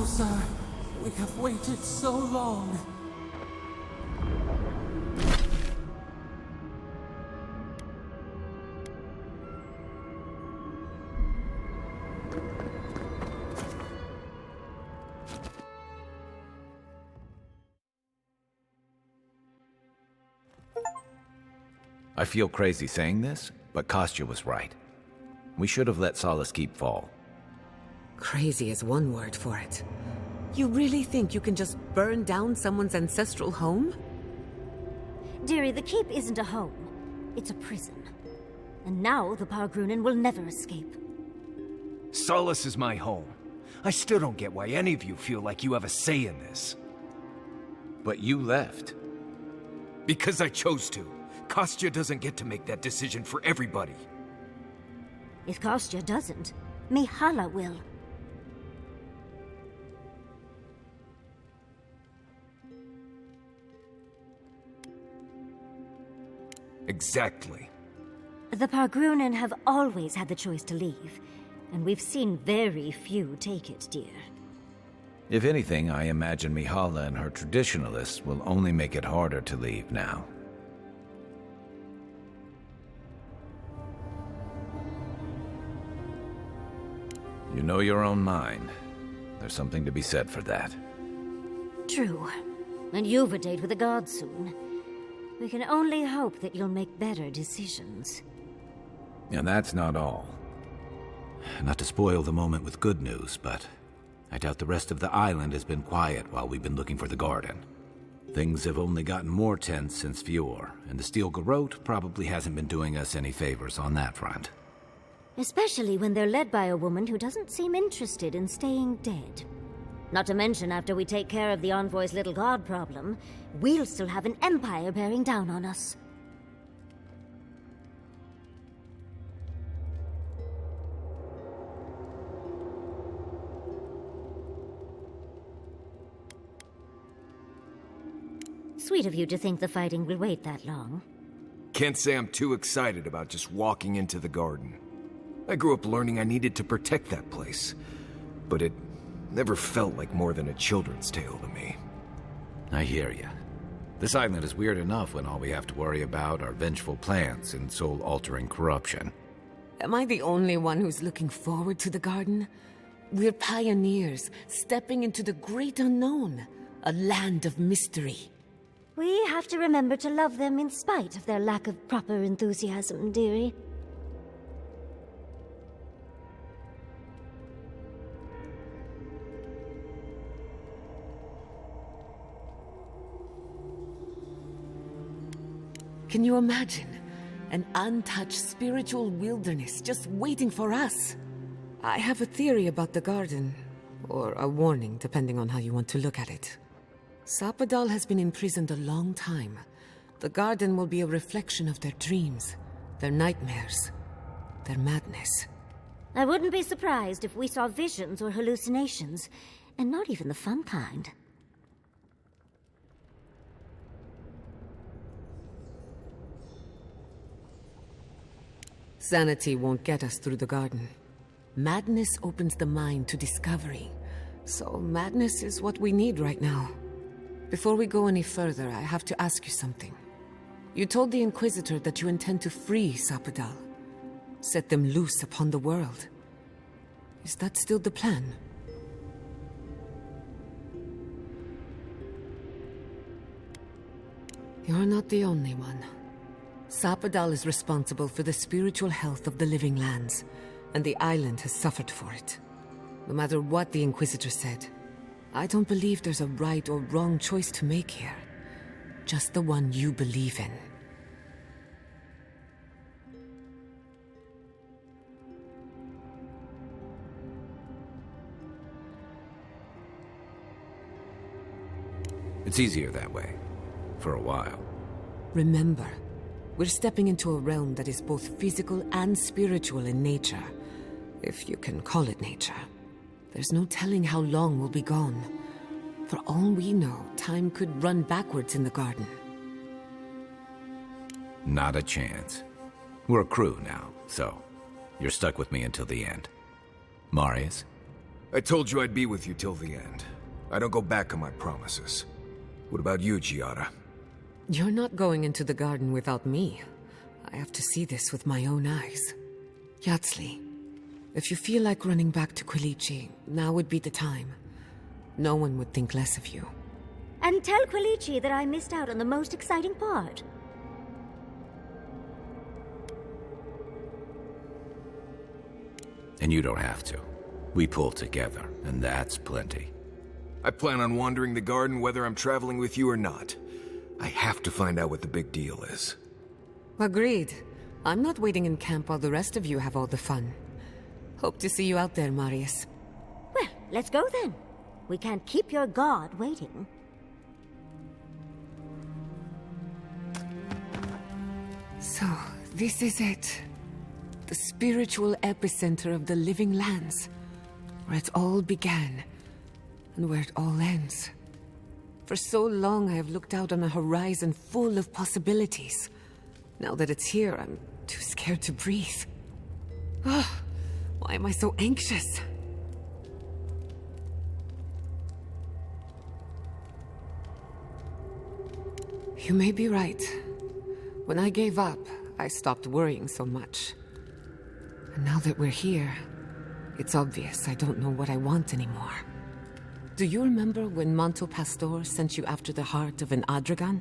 sir. We have waited so long. I feel crazy saying this, but Kostya was right. We should have let Solace Keep fall. Crazy is one word for it. You really think you can just burn down someone's ancestral home? Dearie, the keep isn't a home. It's a prison. And now the Pargrunen will never escape. Solace is my home. I still don't get why any of you feel like you have a say in this. But you left. Because I chose to. Kostya doesn't get to make that decision for everybody. If Kostya doesn't, Mihala will. Exactly. The Pargrunen have always had the choice to leave, and we've seen very few take it, dear. If anything, I imagine Mihala and her traditionalists will only make it harder to leave now. You know your own mind. There's something to be said for that. True. And you've a date with the gods soon. We can only hope that you'll make better decisions. And that's not all. Not to spoil the moment with good news, but I doubt the rest of the island has been quiet while we've been looking for the garden. Things have only gotten more tense since Fjord, and the Steel Garrote probably hasn't been doing us any favors on that front. Especially when they're led by a woman who doesn't seem interested in staying dead. Not to mention, after we take care of the Envoy's little god problem, we'll still have an empire bearing down on us. Sweet of you to think the fighting will wait that long. Can't say I'm too excited about just walking into the garden. I grew up learning I needed to protect that place, but it never felt like more than a children's tale to me. I hear you. This island is weird enough when all we have to worry about are vengeful plans and soul-altering corruption. Am I the only one who's looking forward to the garden? We're pioneers, stepping into the great unknown, a land of mystery. We have to remember to love them in spite of their lack of proper enthusiasm, dearie. Can you imagine? An untouched spiritual wilderness just waiting for us. I have a theory about the garden, or a warning, depending on how you want to look at it. SAPADAL has been imprisoned a long time. The garden will be a reflection of their dreams, their nightmares, their madness. I wouldn't be surprised if we saw visions or hallucinations, and not even the fun kind. Sanity won't get us through the garden. Madness opens the mind to discovery. So madness is what we need right now. Before we go any further, I have to ask you something. You told the Inquisitor that you intend to free SAPADAL. Set them loose upon the world. Is that still the plan? You're not the only one. SAPADAL is responsible for the spiritual health of the living lands, and the island has suffered for it. No matter what the Inquisitor said, I don't believe there's a right or wrong choice to make here. Just the one you believe in. It's easier that way. For a while. Remember, we're stepping into a realm that is both physical and spiritual in nature. If you can call it nature. There's no telling how long we'll be gone. For all we know, time could run backwards in the garden. Not a chance. We're a crew now, so you're stuck with me until the end. Marius? I told you I'd be with you till the end. I don't go back on my promises. What about you, Giada? You're not going into the garden without me. I have to see this with my own eyes. Yatsley, if you feel like running back to Quilichi, now would be the time. No one would think less of you. And tell Quilichi that I missed out on the most exciting part. And you don't have to. We pull together, and that's plenty. I plan on wandering the garden whether I'm traveling with you or not. I have to find out what the big deal is. Agreed. I'm not waiting in camp while the rest of you have all the fun. Hope to see you out there, Marius. Well, let's go then. We can't keep your god waiting. So, this is it. The spiritual epicenter of the living lands. Where it all began, and where it all ends. For so long I have looked out on a horizon full of possibilities. Now that it's here, I'm too scared to breathe. Oh, why am I so anxious? You may be right. When I gave up, I stopped worrying so much. And now that we're here, it's obvious I don't know what I want anymore. Do you remember when Manto Pastor sent you after the heart of an Adragan?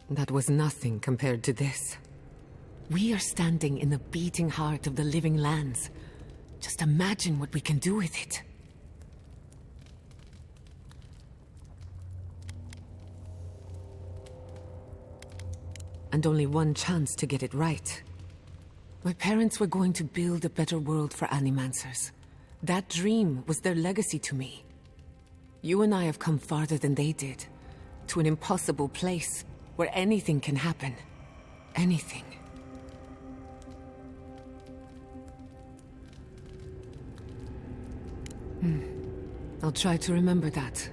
That was nothing compared to this. We are standing in the beating heart of the living lands. Just imagine what we can do with it. And only one chance to get it right. My parents were going to build a better world for Animancers. That dream was their legacy to me. You and I have come farther than they did. To an impossible place where anything can happen. Anything. I'll try to remember that.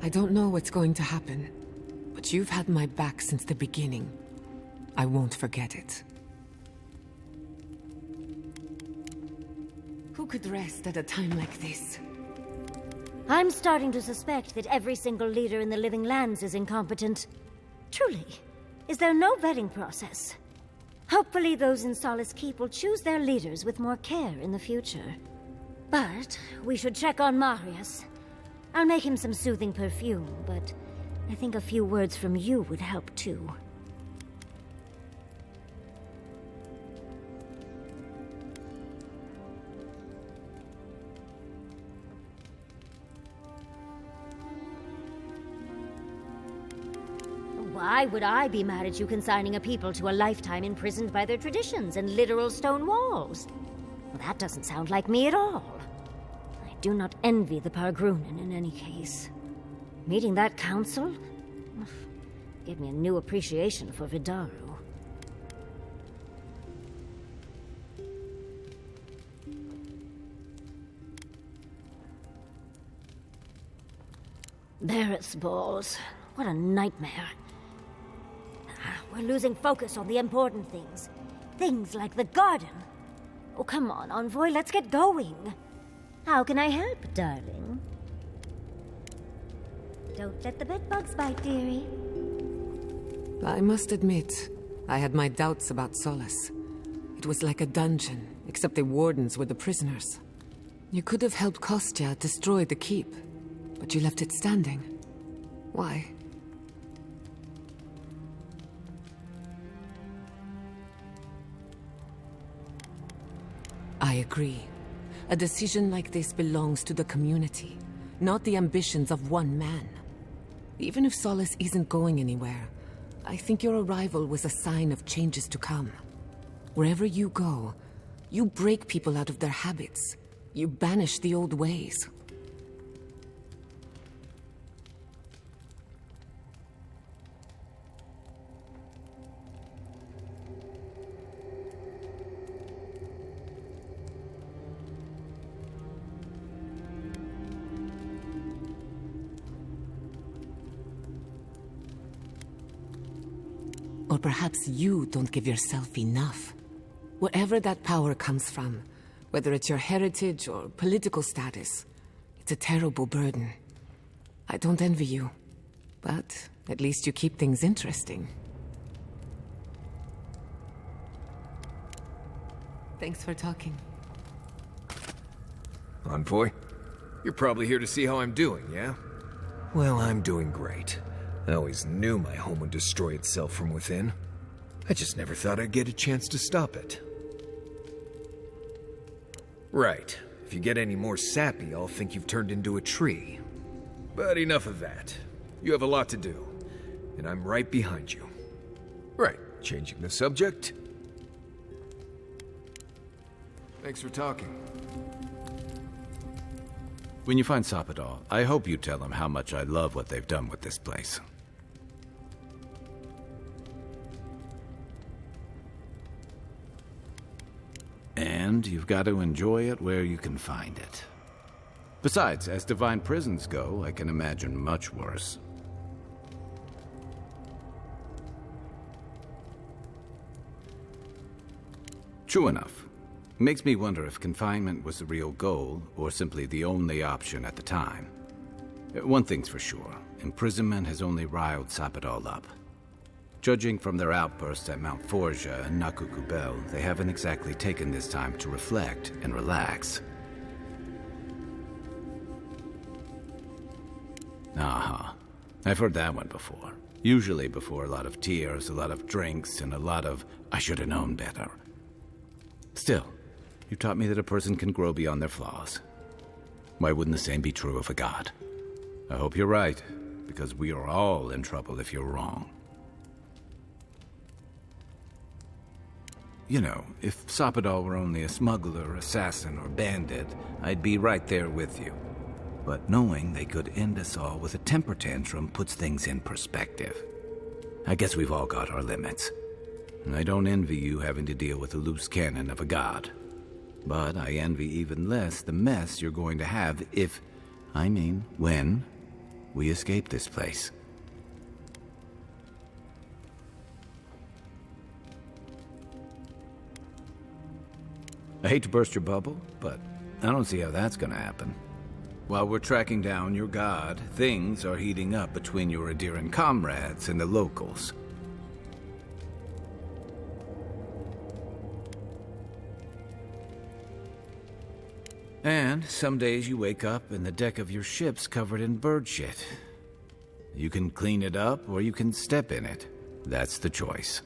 I don't know what's going to happen, but you've had my back since the beginning. I won't forget it. Who could rest at a time like this? I'm starting to suspect that every single leader in the living lands is incompetent. Truly, is there no vetting process? Hopefully those in Solace Keep will choose their leaders with more care in the future. But we should check on Marius. I'll make him some soothing perfume, but I think a few words from you would help too. Why would I be mad at you consigning a people to a lifetime imprisoned by their traditions and literal stone walls? Well, that doesn't sound like me at all. I do not envy the Pargrunen in any case. Meeting that council gave me a new appreciation for Vidaru. Barrett's balls. What a nightmare. We're losing focus on the important things. Things like the garden. Oh, come on, Envoy, let's get going. How can I help, darling? Don't let the bedbugs bite, dearie. I must admit, I had my doubts about Solace. It was like a dungeon, except the wardens were the prisoners. You could have helped Kostya destroy the keep, but you left it standing. Why? I agree. A decision like this belongs to the community, not the ambitions of one man. Even if Solace isn't going anywhere, I think your arrival was a sign of changes to come. Wherever you go, you break people out of their habits. You banish the old ways. Or perhaps you don't give yourself enough. Wherever that power comes from, whether it's your heritage or political status, it's a terrible burden. I don't envy you, but at least you keep things interesting. Thanks for talking. Envoy, you're probably here to see how I'm doing, yeah? Well, I'm doing great. I always knew my home would destroy itself from within. I just never thought I'd get a chance to stop it. Right. If you get any more sappy, I'll think you've turned into a tree. But enough of that. You have a lot to do, and I'm right behind you. Right, changing the subject. Thanks for talking. When you find SAPADAL, I hope you tell him how much I love what they've done with this place. And you've got to enjoy it where you can find it. Besides, as divine prisons go, I can imagine much worse. True enough. Makes me wonder if confinement was the real goal, or simply the only option at the time. One thing's for sure, imprisonment has only riled SAPADAL up. Judging from their outbursts at Mount Forja and Nakukubel, they haven't exactly taken this time to reflect and relax. Uh-huh. I've heard that one before. Usually before a lot of tears, a lot of drinks, and a lot of, I should have known better. Still, you taught me that a person can grow beyond their flaws. Why wouldn't the same be true of a god? I hope you're right, because we are all in trouble if you're wrong. You know, if SAPADAL were only a smuggler, assassin, or bandit, I'd be right there with you. But knowing they could end us all with a temper tantrum puts things in perspective. I guess we've all got our limits. And I don't envy you having to deal with a loose cannon of a god. But I envy even less the mess you're going to have when, we escape this place. I hate to burst your bubble, but I don't see how that's gonna happen. While we're tracking down your god, things are heating up between your Adiran comrades and the locals. And some days you wake up and the deck of your ship's covered in bird shit. You can clean it up or you can step in it. That's the choice.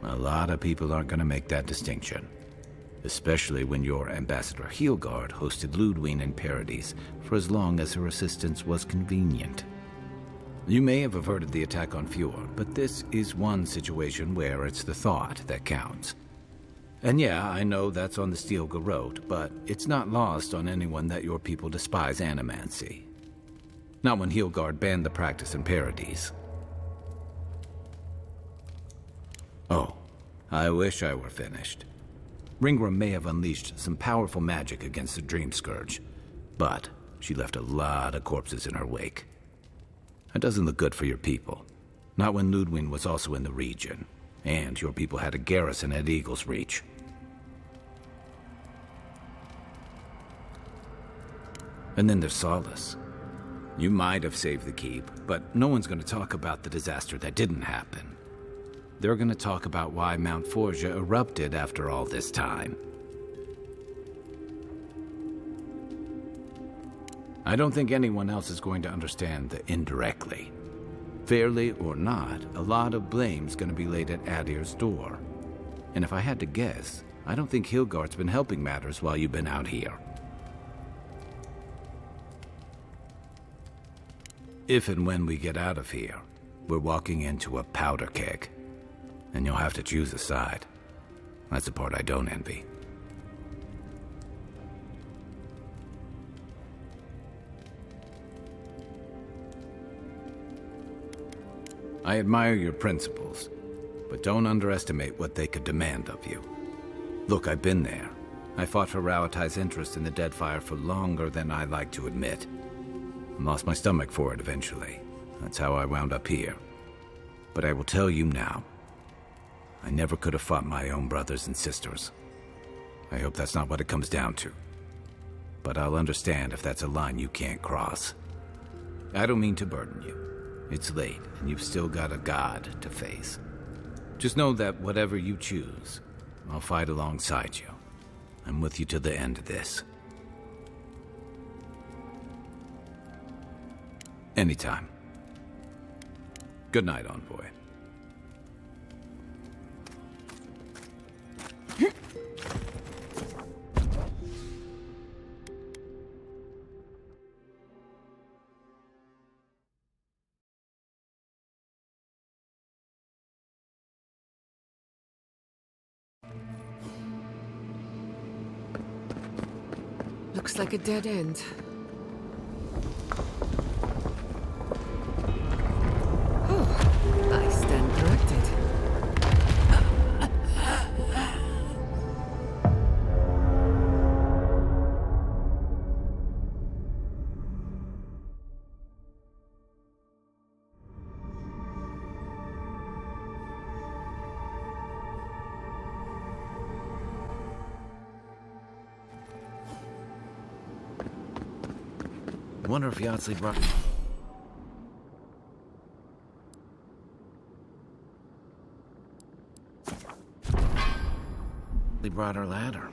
A lot of people aren't going to make that distinction. Especially when your Ambassador Heelguard hosted Ludwine in Parades for as long as her assistance was convenient. You may have averted the attack on Fjord, but this is one situation where it's the thought that counts. And yeah, I know that's on the Steel Garrote, but it's not lost on anyone that your people despise animancy. Not when Heelguard banned the practice in Parades. Oh, I wish I were finished. Ringram may have unleashed some powerful magic against the Dream Scourge, but she left a lot of corpses in her wake. That doesn't look good for your people. Not when Ludwine was also in the region, and your people had a garrison at Eagle's Reach. And then there's Solace. You might have saved the keep, but no one's going to talk about the disaster that didn't happen. They're going to talk about why Mount Forja erupted after all this time. I don't think anyone else is going to understand the indirectly. Fairly or not, a lot of blame's going to be laid at Adir's door. And if I had to guess, I don't think Heelguard's been helping matters while you've been out here. If and when we get out of here, we're walking into a powder keg. And you'll have to choose a side. That's the part I don't envy. I admire your principles, but don't underestimate what they could demand of you. Look, I've been there. I fought for Rauatai's interest in the Deadfire for longer than I like to admit. I lost my stomach for it eventually. That's how I wound up here. But I will tell you now, I never could have fought my own brothers and sisters. I hope that's not what it comes down to. But I'll understand if that's a line you can't cross. I don't mean to burden you. It's late, and you've still got a god to face. Just know that whatever you choose, I'll fight alongside you. I'm with you to the end of this. Anytime. Good night, Envoy. Looks like a dead end. Oh, I stand corrected. I wonder if Yahtzee brought... They brought our ladder.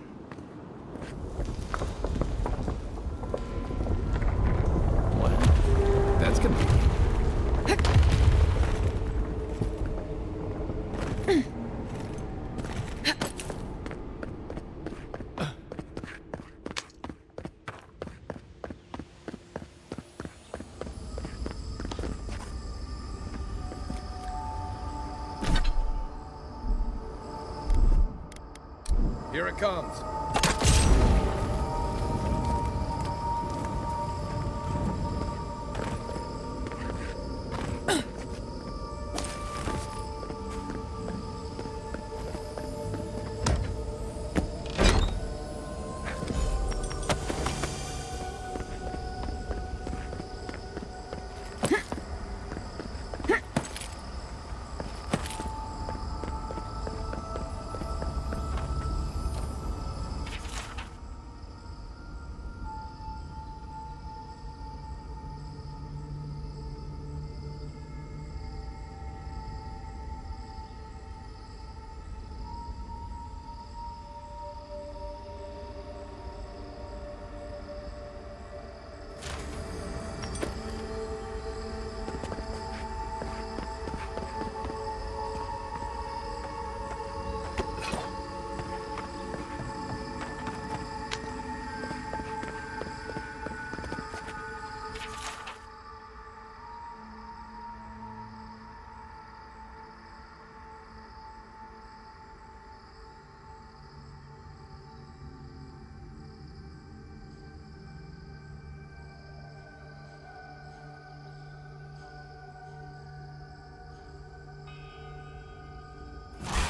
What? That's convenient. Here it comes.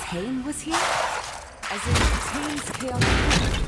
Tane was here? As in Tane's chaotic...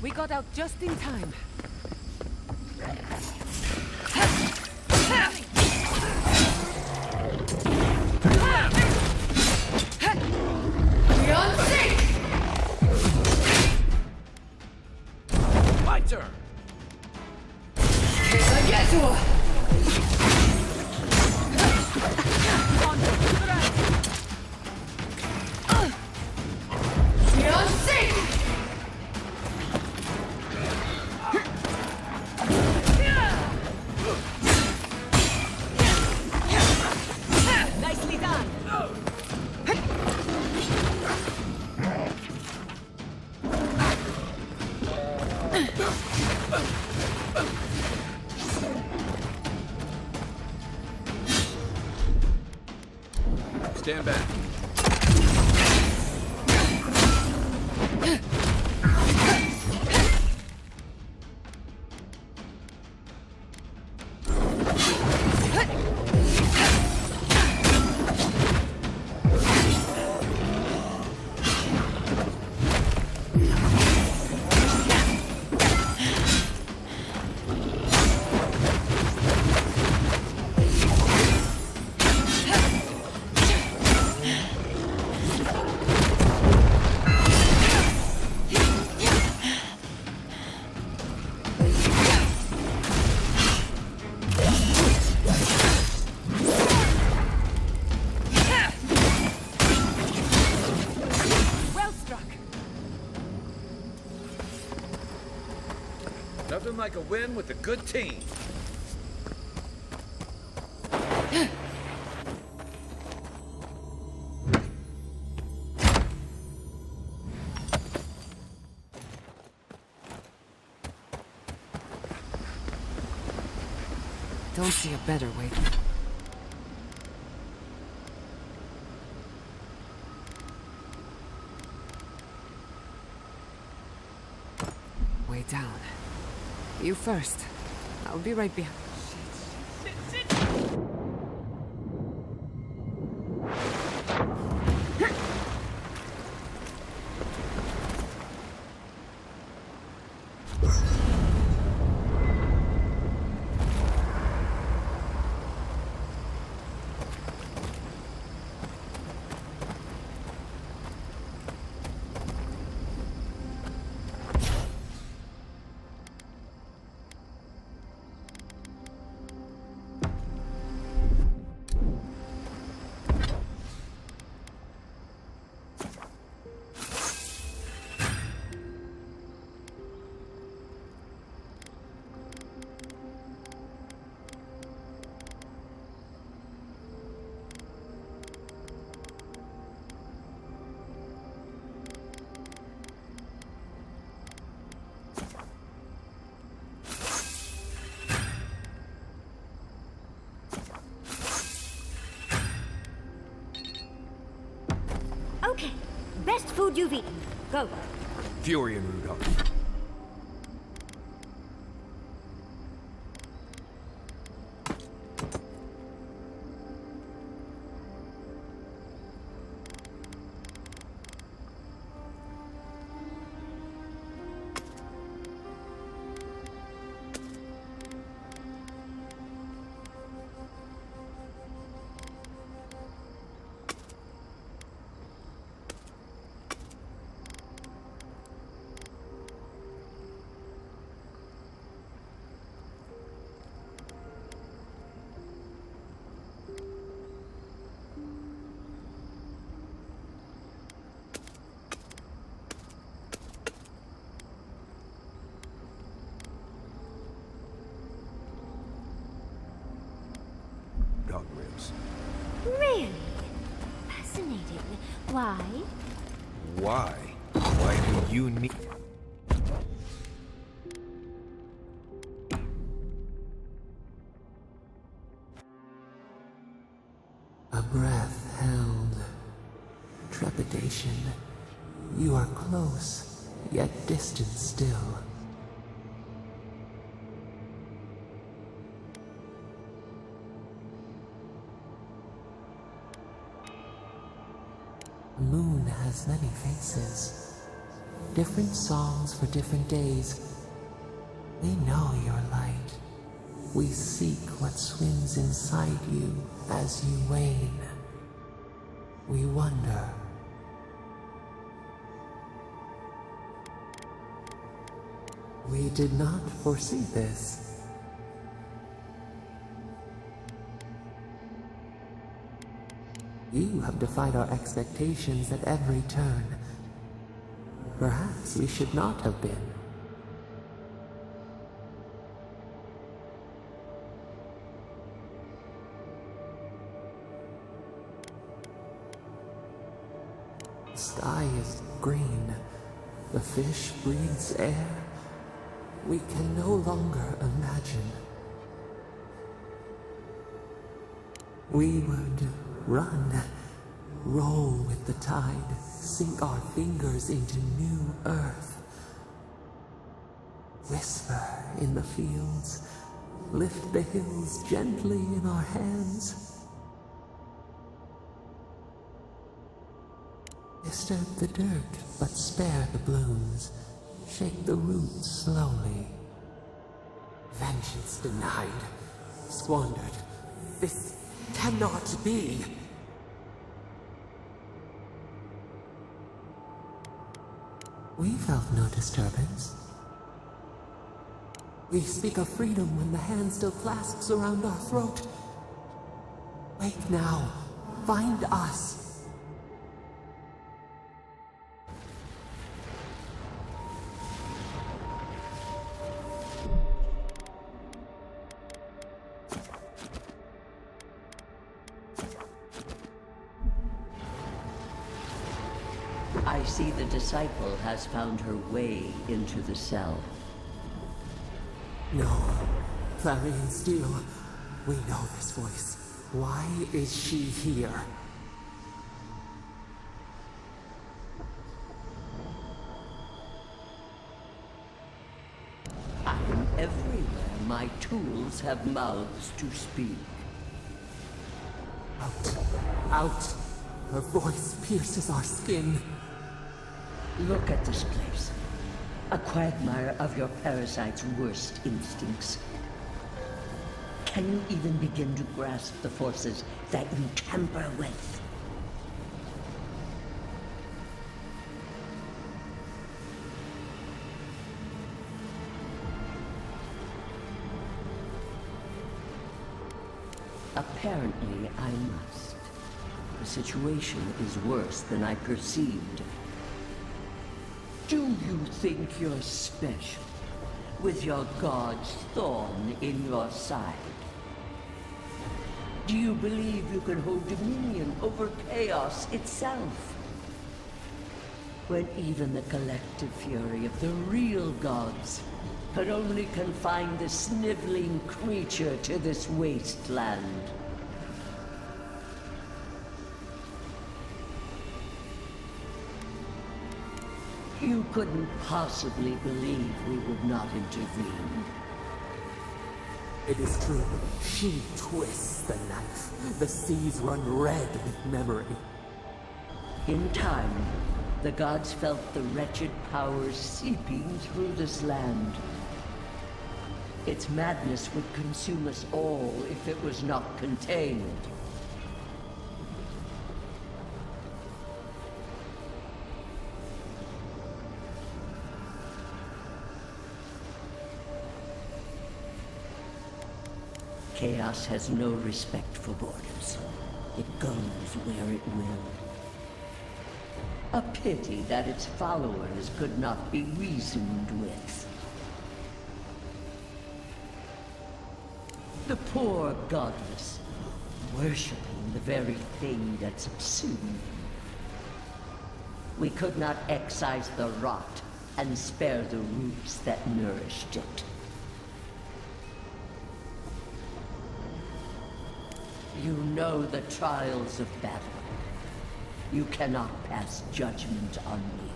We got out just in time. My turn! Stand back. Nothing like a win with a good team. Don't see a better way. Way down. You first. I'll be right behind. Okay, best food you've eaten. Go. Fury and Rudolph. Dog ribs. Really? Fascinating. Why? Why? Why do you need... A breath held. Trepidation. You are close, yet distant still. The moon has many faces. Different songs for different days. They know your light. We seek what swims inside you as you wane. We wonder. We did not foresee this. You have defied our expectations at every turn. Perhaps we should not have been. The sky is green. The fish breathes air. We can no longer imagine. We would run, roll with the tide, sink our fingers into new earth. Whisper in the fields, lift the hills gently in our hands. Disturb the dirt, but spare the blooms. Shake the roots slowly. Vengeance denied, squandered. This cannot be. We felt no disturbance. We speak of freedom when the hand still clasps around our throat. Wake now. Find us. I see the disciple has found her way into the cell. No. Clarion Steel. We know this voice. Why is she here? I am everywhere my tools have mouths to speak. Out. Out. Her voice pierces our skin. Look at this place. A quagmire of your parasite's worst instincts. Can you even begin to grasp the forces that you tamper with? Apparently, I must. The situation is worse than I perceived. Do you think you're special, with your god's thorn in your side? Do you believe you can hold dominion over chaos itself? When even the collective fury of the real gods could only confine the sniveling creature to this wasteland. You couldn't possibly believe we would not intervene. It is true. She twists the knife. The seas run red with memory. In time, the gods felt the wretched powers seeping through this land. Its madness would consume us all if it was not contained. Chaos has no respect for borders. It goes where it will. A pity that its followers could not be reasoned with. The poor godless, worshipping the very thing that subsumed. We could not excise the rot and spare the roots that nourished it. You know the trials of battle. You cannot pass judgment on me.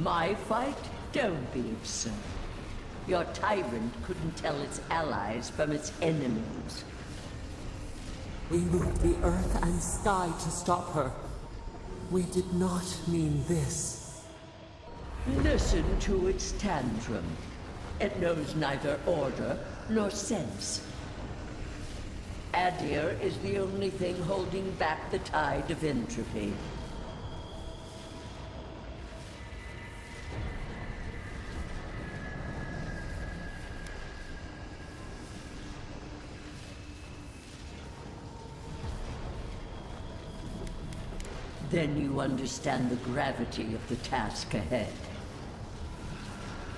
My fight? Don't be absurd. Your tyrant couldn't tell its allies from its enemies. We moved the earth and sky to stop her. We did not mean this. Listen to its tantrum. It knows neither order nor sense. Adir is the only thing holding back the tide of entropy. Then you understand the gravity of the task ahead.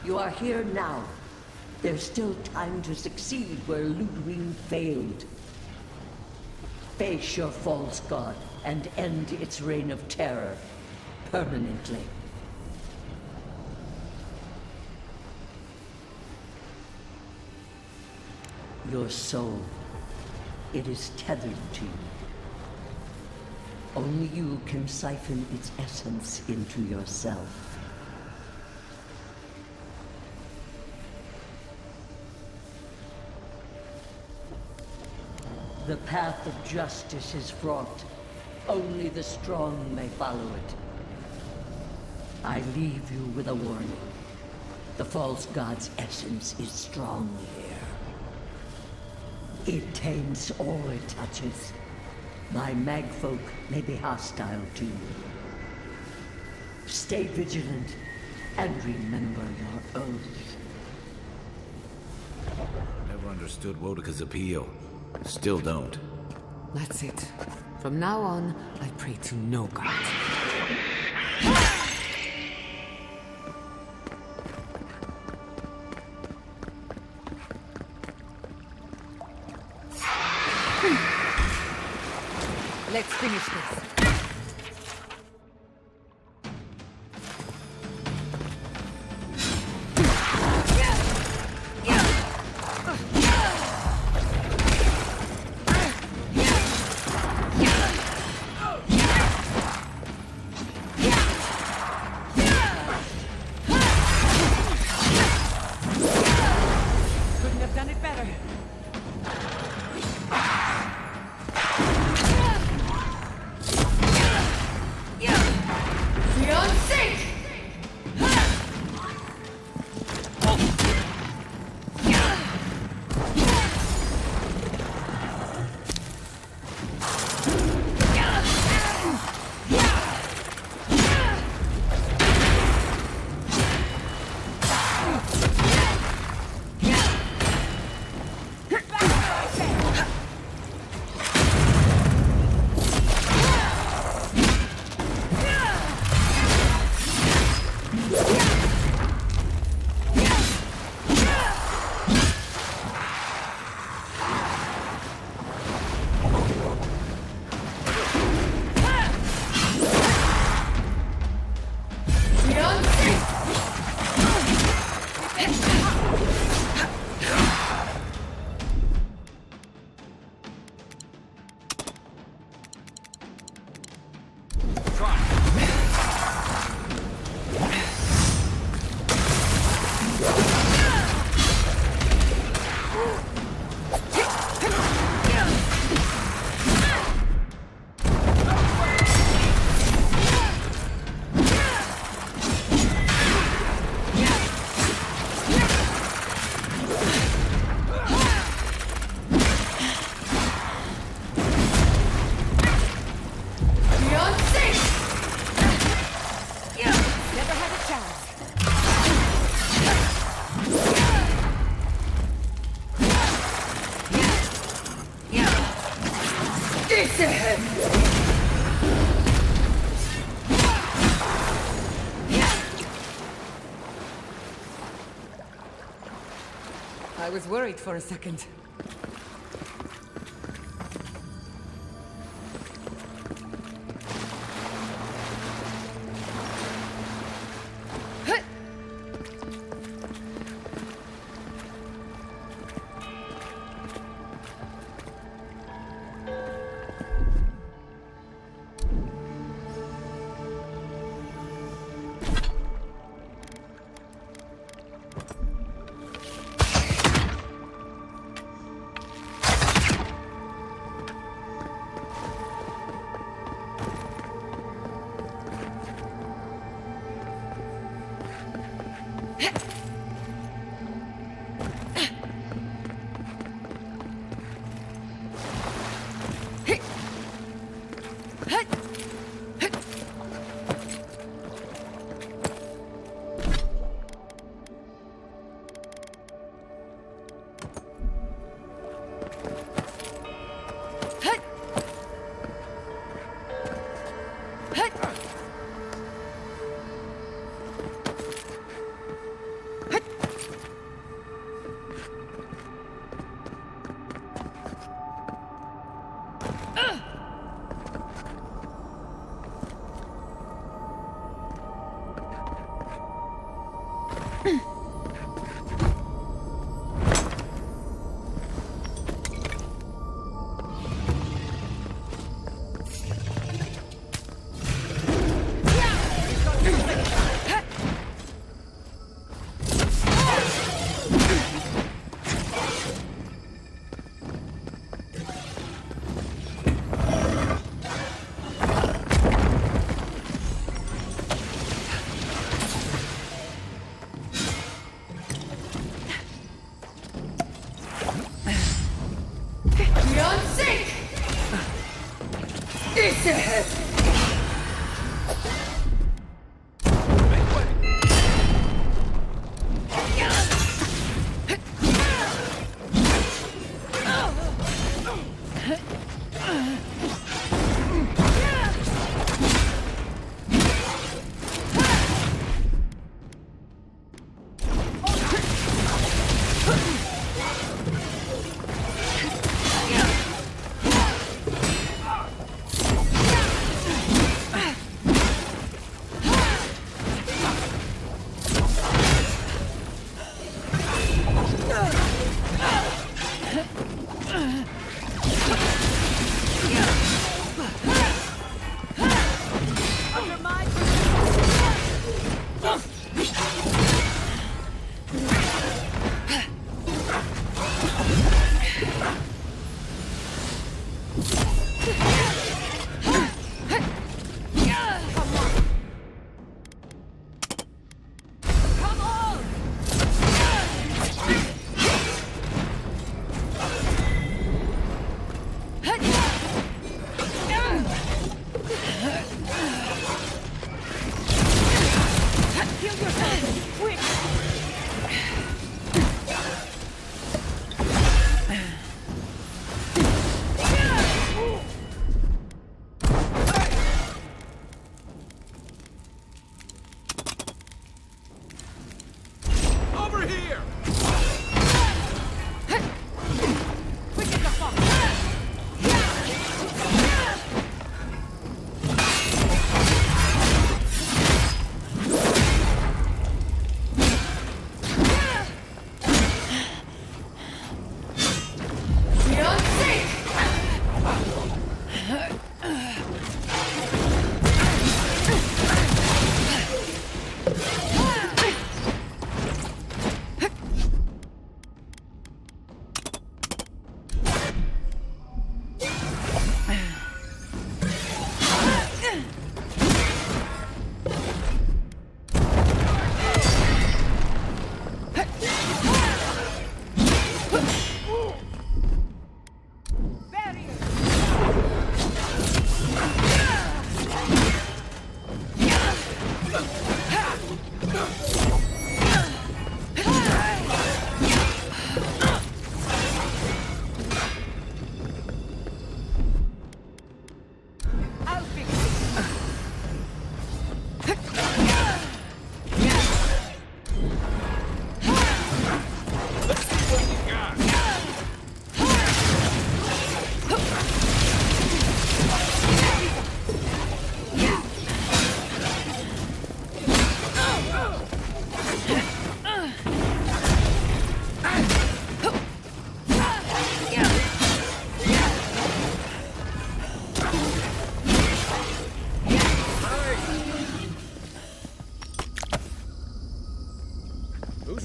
You are here now. There's still time to succeed where Ludwig failed. Face your false god and end its reign of terror permanently. Your soul, it is tethered to you. Only you can siphon its essence into yourself. The path of justice is fraught. Only the strong may follow it. I leave you with a warning. The false god's essence is strong here. It taints all it touches. My magfolk may be hostile to you. Stay vigilant and remember your oath. Never understood Wodika's appeal. Still don't. That's it. From now on, I pray to no god. Let's finish this. I was worried for a second.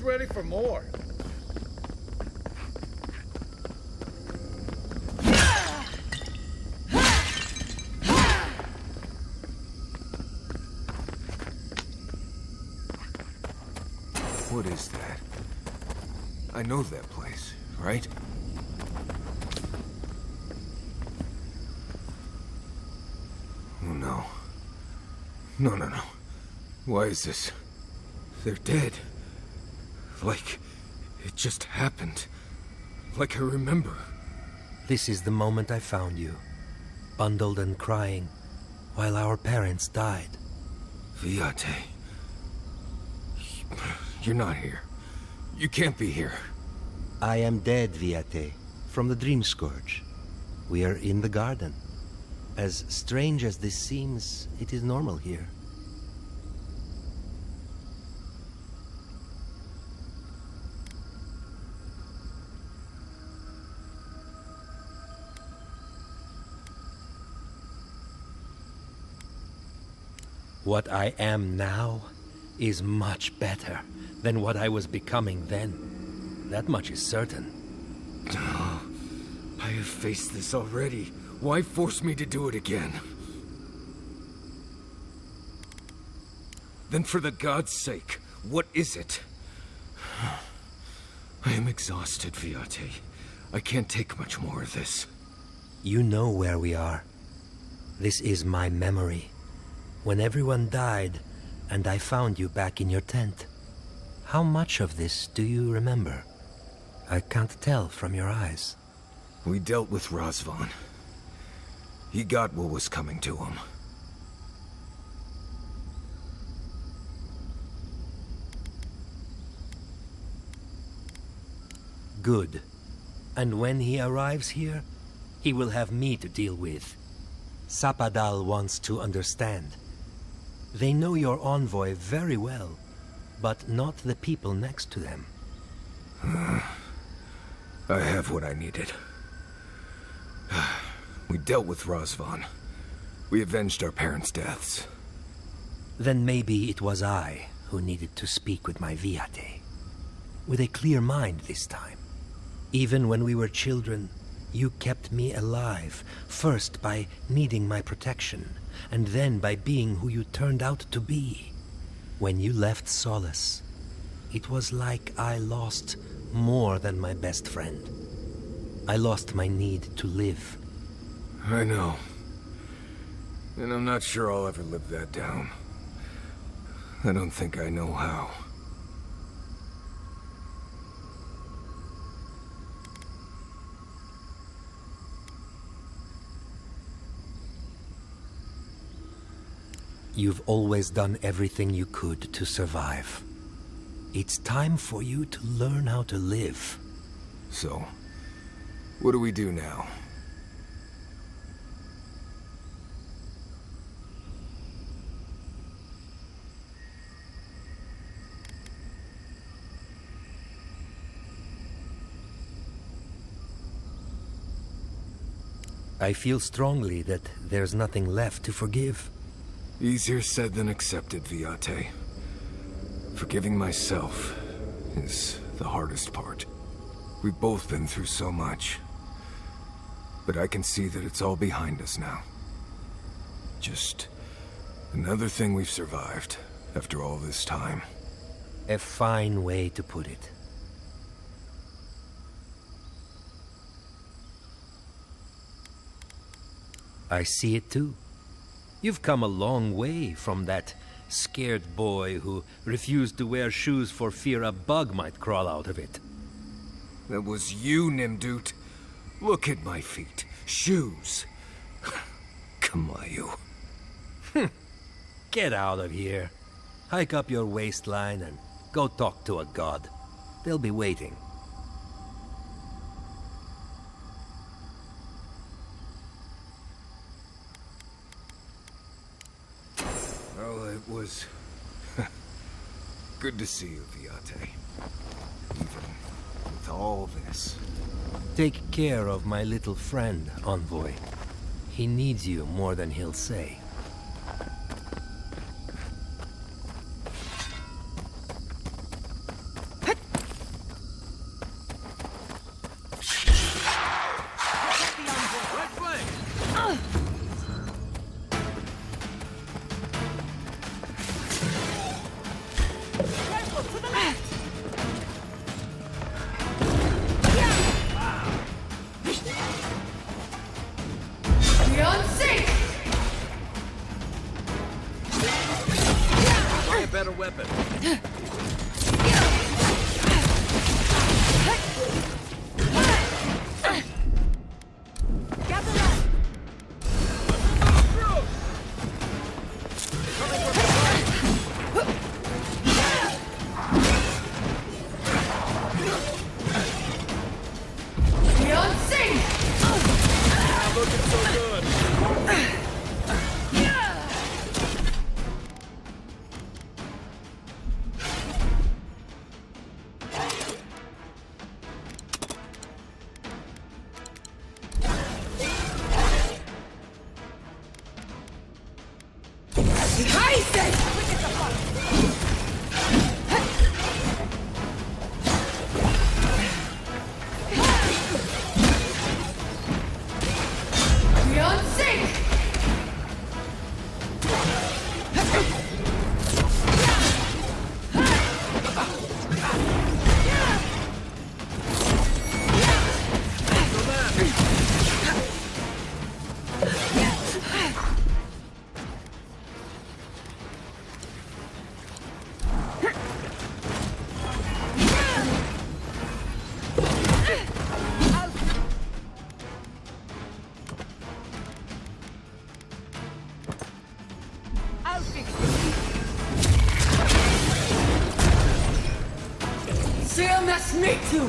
ready for more. What is that? I know that place, right? Oh no. No. Why is this? They're dead. Like, it just happened. Like I remember. This is the moment I found you. Bundled and crying, while our parents died. Viate. You're not here. You can't be here. I am dead, Viate, from the Dream Scourge. We are in the garden. As strange as this seems, it is normal here. What I am now is much better than what I was becoming then. That much is certain. Oh, I have faced this already. Why force me to do it again? Then for the gods' sake, what is it? I am exhausted, Viate. I can't take much more of this. You know where we are. This is my memory. When everyone died, and I found you back in your tent. How much of this do you remember? I can't tell from your eyes. We dealt with Razvan. He got what was coming to him. Good. And when he arrives here, he will have me to deal with. SAPADAL wants to understand. They know your envoy very well, but not the people next to them. I have what I needed. We dealt with Razvan. We avenged our parents' deaths. Then maybe it was I who needed to speak with my Viate. With a clear mind this time. Even when we were children, you kept me alive, first by needing my protection, and then by being who you turned out to be. When you left Solace, it was like I lost more than my best friend. I lost my need to live. I know. And I'm not sure I'll ever live that down. I don't think I know how. You've always done everything you could to survive. It's time for you to learn how to live. So, what do we do now? I feel strongly that there's nothing left to forgive. Easier said than accepted, Viate. Forgiving myself is the hardest part. We've both been through so much. But I can see that it's all behind us now. Just another thing we've survived after all this time. A fine way to put it. I see it too. You've come a long way from that scared boy who refused to wear shoes for fear a bug might crawl out of it. That was you, Nimdut. Look at my feet. Shoes. Kamayu. Get out of here. Hike up your waistline and go talk to a god. They'll be waiting. Well, it was good to see you, Viate. Even with all this. Take care of my little friend, Envoy. He needs you more than he'll say. Better weapon. us meet you!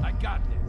I got this.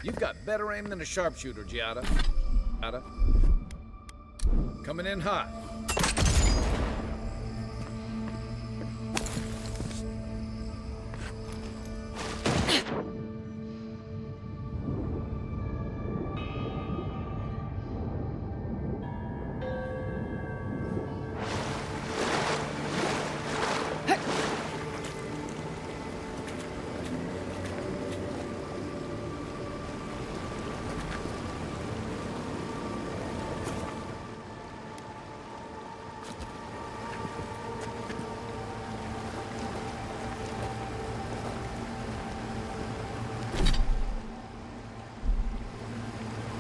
You've got better aim than a sharpshooter, Giada. Coming in hot.